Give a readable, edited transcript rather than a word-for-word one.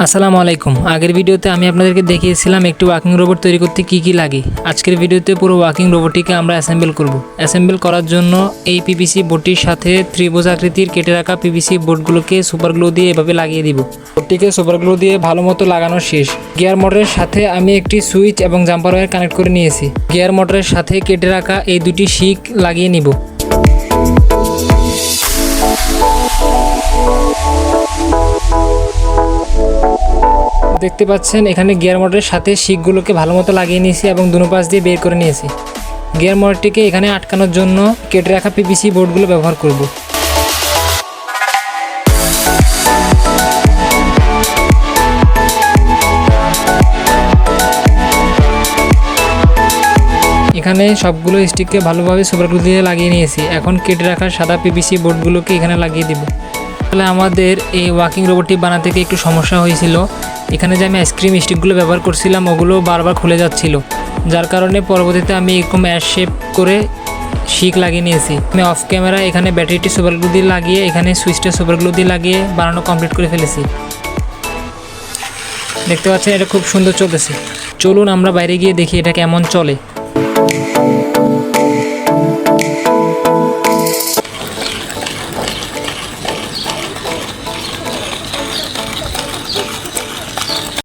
আসসালামু আলাইকুম। আগের ভিডিওতে আমি আপনাদেরকে দেখিয়েছিলাম একটি ওয়াকিং রোবট তৈরি করতে কি কি লাগে। আজকের ভিডিওতে পুরো ওয়াকিং রোবটটিকে আমরা অ্যাসেম্বল করব। অ্যাসেম্বল করার জন্য এই পিভিসি বোর্ডটির সাথে ত্রিভুজ আকৃতির কেটে রাখা পিভিসি বোর্ডগুলোকে সুপার গ্লু দিয়ে এভাবে লাগিয়ে দিব। বোর্ডটিকে সুপার গ্লু দিয়ে ভালো মতো লাগানো শেষ। গিয়ার মোটরের সাথে আমি একটি সুইচ এবং জাম্পার ওয়্যার কানেক্ট করে নিয়েছি। গিয়ার মোটরের সাথে কেটে রাখা এই দুটি শিক লাগিয়ে নিব। দেখতে পাচ্ছেন এখানে গিয়ার মোটরের সাথে শিকগুলোকে ভালো মতো লাগিয়ে নিয়েছি এবং দুনো পাশ দিয়ে বের করে নিয়েছি। গিয়ার মোটরটিকে এখানে আটকানোর জন্য কেটে রাখা পিভিসি বোর্ডগুলো ব্যবহার করব। এখানে সবগুলো স্টিককে ভালোভাবে সুপার গ্লু দিয়ে লাগিয়ে নিয়েছি। এখন কেটে রাখা সাদা পিভিসি বোর্ডগুলোকে এখানে লাগিয়ে দিব। তাহলে আমাদের এই ওয়াকিং রোবটটি বানাতে একটু সমস্যা হয়েছিল। এখানে যে আমি আইসক্রিম স্টিকগুলো ব্যবহার করছিলাম ওগুলো বারবার খুলে যাচ্ছিল, যার কারণে পরবর্তীতে আমি এরকম অ্যাশ শেপ করে শিক লাগিয়ে নিয়েছি। আমি অফ ক্যামেরা এখানে ব্যাটারিটি সুপার গ্লু দিয়ে লাগিয়ে এখানে সুইচটা সুপার গ্লু দিয়ে লাগিয়ে বানানো কমপ্লিট করে ফেলেছি। দেখতে পাচ্ছেন এটা খুব সুন্দর চলতেছে। চলুন আমরা বাইরে গিয়ে দেখি এটা কেমন চলে।